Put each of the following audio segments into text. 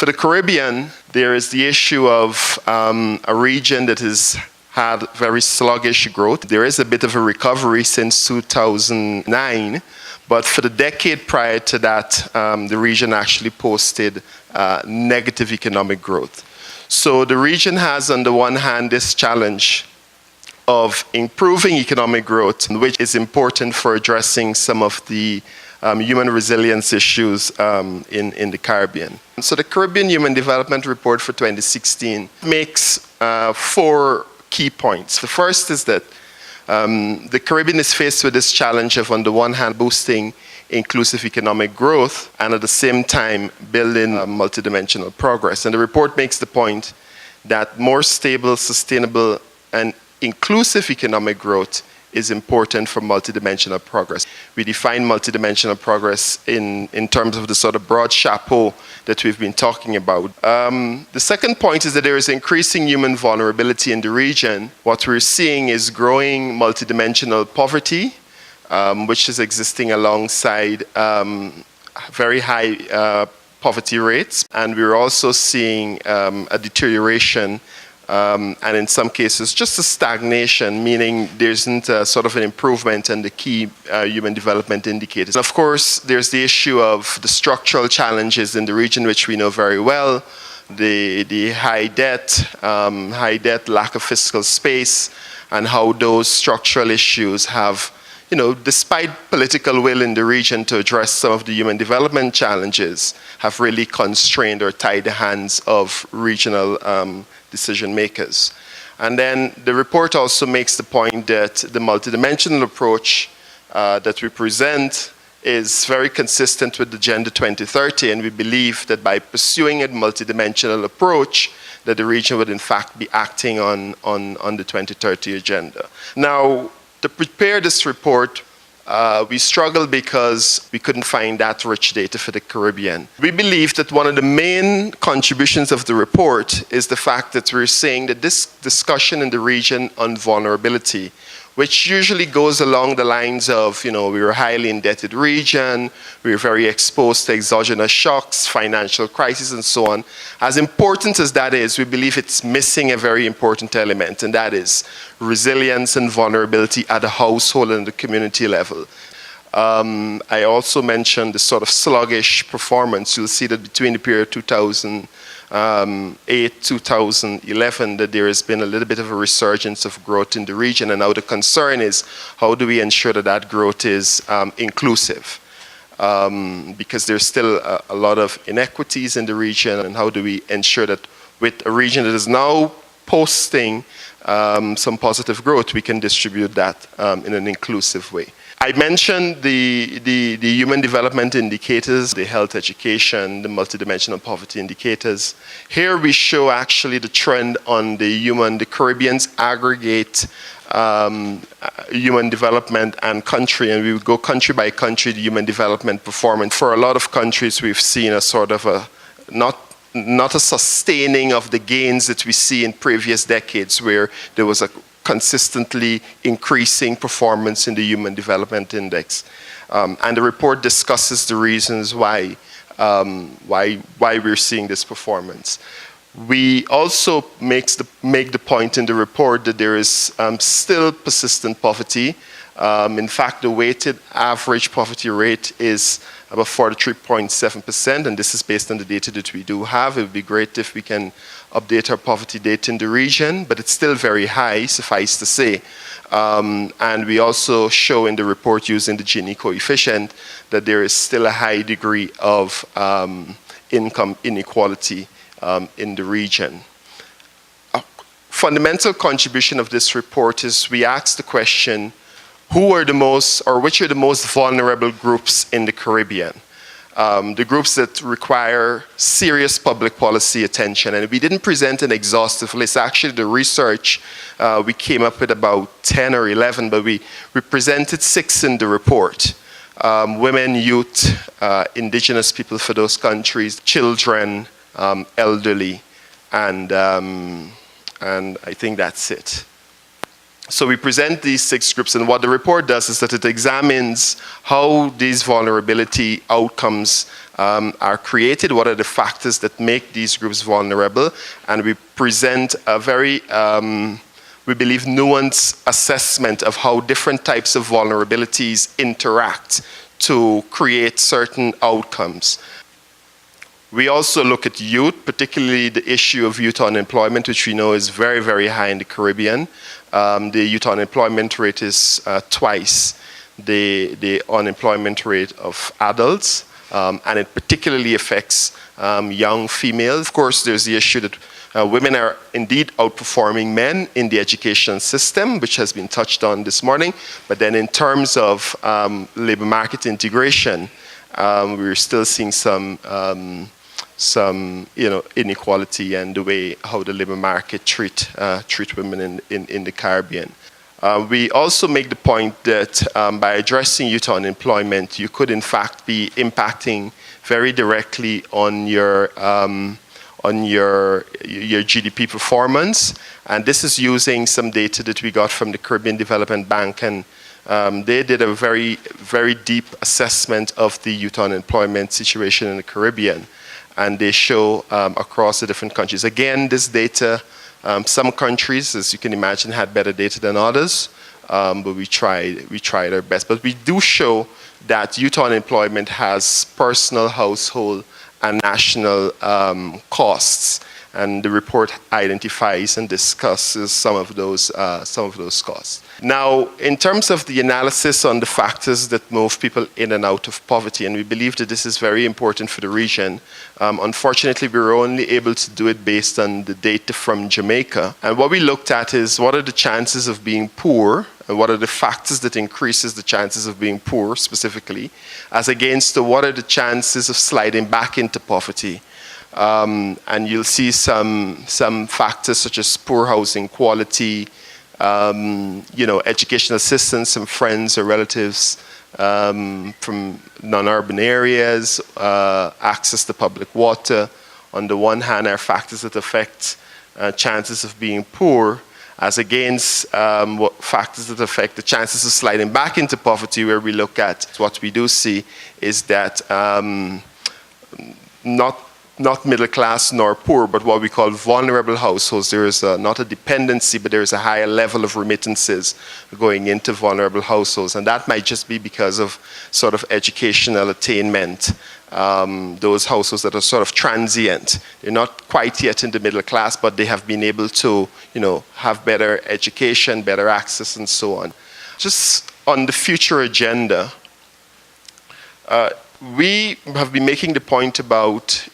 For the Caribbean, there is the issue of a region that has had very sluggish growth. There is a bit of a recovery since 2009, but for the decade prior to that, the region actually posted negative economic growth. So the region has, on the one hand, this challenge of improving economic growth, which is important for addressing some of the human resilience issues in the Caribbean. So the Caribbean Human Development Report for 2016 makes 4 key points. The first is that the Caribbean is faced with this challenge of, on the one hand, boosting inclusive economic growth and at the same time building multidimensional progress. And the report makes the point that more stable, sustainable, and inclusive economic growth is important for multidimensional progress. We define multidimensional progress in terms of the sort of broad chapeau that we've been talking about. The second point is that there is increasing human vulnerability in the region. What we're seeing is growing multidimensional poverty, which is existing alongside very high poverty rates. And we're also seeing a deterioration and in some cases just a stagnation, meaning there isn't a sort of an improvement in the key human development indicators. And of course, there's the issue of the structural challenges in the region, which we know very well, the high debt, lack of fiscal space, and how those structural issues have, despite political will in the region to address some of the human development challenges, have really constrained or tied the hands of regional decision makers. And then the report also makes the point that the multidimensional approach that we present is very consistent with the Agenda 2030, and we believe that by pursuing a multidimensional approach, that the region would in fact be acting on the 2030 agenda. Now, to prepare this report, we struggled because we couldn't find that rich data for the Caribbean. We believe that one of the main contributions of the report is the fact that we're saying that this discussion in the region on vulnerability, which usually goes along the lines of, we're a highly indebted region, we're very exposed to exogenous shocks, financial crisis, and so on. As important as that is, we believe it's missing a very important element, and that is resilience and vulnerability at the household and the community level. I also mentioned the sort of sluggish performance. You'll see that between the period 2008, 2011, that there has been a little bit of a resurgence of growth in the region. And now the concern is, how do we ensure that that growth is inclusive? Because there's still a lot of inequities in the region, and how do we ensure that with a region that is now posting some positive growth, we can distribute that in an inclusive way. I mentioned the human development indicators, the health education, the multidimensional poverty indicators. Here we show actually the trend on the Caribbean's aggregate human development and country, and we would go country by country, the human development performance. For a lot of countries, we've seen a sort of not a sustaining of the gains that we see in previous decades, where there was a consistently increasing performance in the Human Development Index. And the report discusses the reasons why we're seeing this performance. We also make the point in the report that there is still persistent poverty. In fact, the weighted average poverty rate is about 43.7%, and this is based on the data that we do have. It would be great if we can update our poverty data in the region, but it's still very high, suffice to say. And we also show in the report, using the Gini coefficient, that there is still a high degree of income inequality in the region. A fundamental contribution of this report is we ask the question, which are the most vulnerable groups in the Caribbean? The groups that require serious public policy attention. And we didn't present an exhaustive list. Actually, the research, we came up with about 10 or 11, but we presented 6 in the report. Women, youth, indigenous people for those countries, children, elderly, and I think that's it. So we present these 6 groups, and what the report does is that it examines how these vulnerability outcomes are created, what are the factors that make these groups vulnerable, and we present a very, we believe, nuanced assessment of how different types of vulnerabilities interact to create certain outcomes. We also look at youth, particularly the issue of youth unemployment, which we know is very, very high in the Caribbean. The youth unemployment rate is twice the unemployment rate of adults, and it particularly affects young females. Of course, there's the issue that women are indeed outperforming men in the education system, which has been touched on this morning. But then in terms of labor market integration, we're still seeing some inequality and the way how the labor market treat women in the Caribbean. We also make the point that by addressing youth unemployment, you could in fact be impacting very directly on your GDP performance, and this is using some data that we got from the Caribbean Development Bank, and they did a very, very deep assessment of the youth unemployment situation in the Caribbean. And they show across the different countries. Again, this data, some countries, as you can imagine, had better data than others, but we tried our best. But we do show that youth unemployment has personal, household, and national costs, and the report identifies and discusses some of those costs. Now, in terms of the analysis on the factors that move people in and out of poverty, and we believe that this is very important for the region, unfortunately we were only able to do it based on the data from Jamaica. And what we looked at is what are the chances of being poor, and what are the factors that increases the chances of being poor specifically, as against what are the chances of sliding back into poverty. And you'll see some factors such as poor housing quality, educational assistance from friends or relatives from non-urban areas, access to public water. On the one hand, are factors that affect chances of being poor, as against factors that affect the chances of sliding back into poverty, where we look at what we do see is that not middle class nor poor, but what we call vulnerable households. There is not a dependency, but there is a higher level of remittances going into vulnerable households. And that might just be because of sort of educational attainment. Those households that are sort of transient. They're not quite yet in the middle class, but they have been able to, have better education, better access, and so on. Just on the future agenda, we have been making the point about,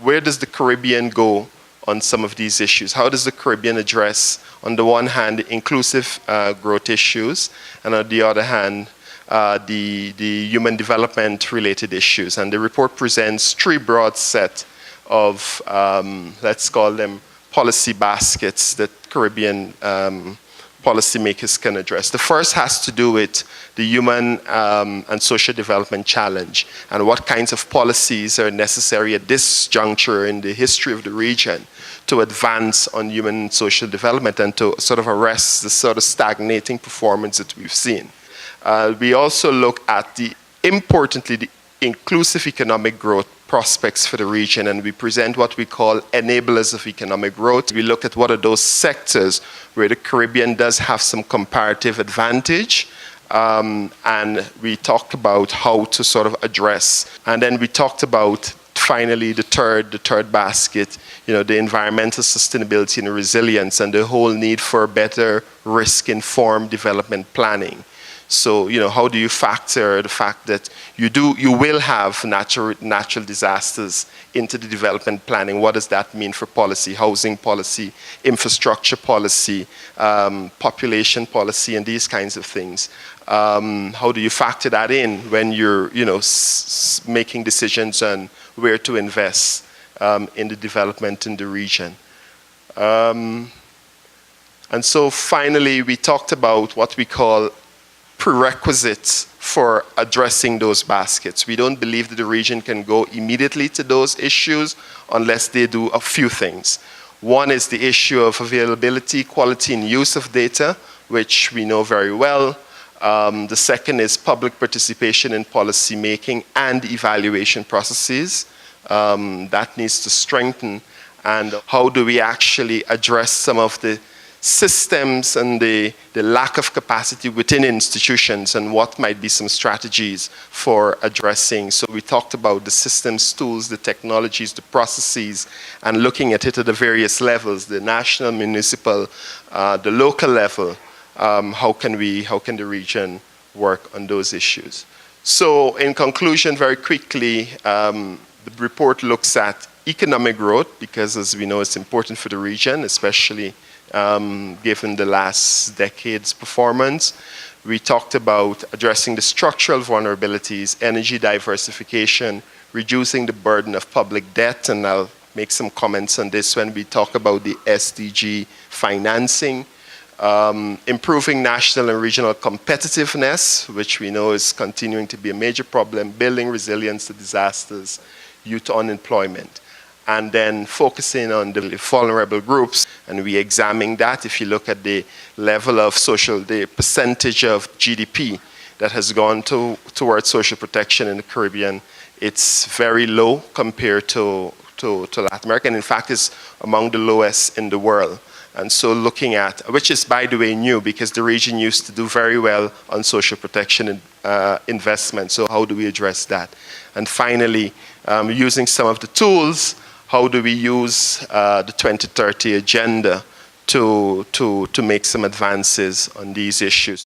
where does the Caribbean go on some of these issues? How does the Caribbean address, on the one hand, the inclusive growth issues, and on the other hand, the human development related issues? And the report presents 3 broad set of, let's call them policy baskets that Caribbean policymakers can address. The first has to do with the human and social development challenge, and what kinds of policies are necessary at this juncture in the history of the region to advance on human and social development and to sort of arrest the sort of stagnating performance that we've seen. We also look at importantly, the inclusive economic growth prospects for the region, and we present what we call enablers of economic growth. We look at what are those sectors where the Caribbean does have some comparative advantage, and we talked about how to sort of address. And then we talked about, finally, the third basket, the environmental sustainability and resilience, and the whole need for better risk-informed development planning. So, how do you factor the fact that you will have natural disasters into the development planning? What does that mean for policy, housing policy, infrastructure policy, population policy, and these kinds of things? How do you factor that in when you're, making decisions on where to invest in the development in the region? And so finally, we talked about what we call prerequisites for addressing those baskets. We don't believe that the region can go immediately to those issues unless they do a few things. One is the issue of availability, quality, and use of data. which we know very well. The second is public participation in policy making and evaluation processes. That needs to strengthen. And how do we actually address some of the systems and the lack of capacity within institutions, and what might be some strategies for addressing. So we talked about the systems, tools, the technologies, the processes, and looking at it at the various levels, the national, municipal, the local level. How can the region work on those issues? So in conclusion, very quickly, the report looks at economic growth, because as we know, it's important for the region, especially given the last decade's performance. We talked about addressing the structural vulnerabilities, energy diversification, reducing the burden of public debt, and I'll make some comments on this when we talk about the SDG financing. Improving national and regional competitiveness, which we know is continuing to be a major problem, building resilience to disasters, youth unemployment. And then focusing on the vulnerable groups, and we examine that. If you look at the level of the percentage of GDP that has gone towards social protection in the Caribbean, it's very low compared to Latin America, and in fact is among the lowest in the world. And so looking at, which is by the way new, because the region used to do very well on social protection investment, so how do we address that? And finally, using some of the tools, how do we use the 2030 agenda to make some advances on these issues?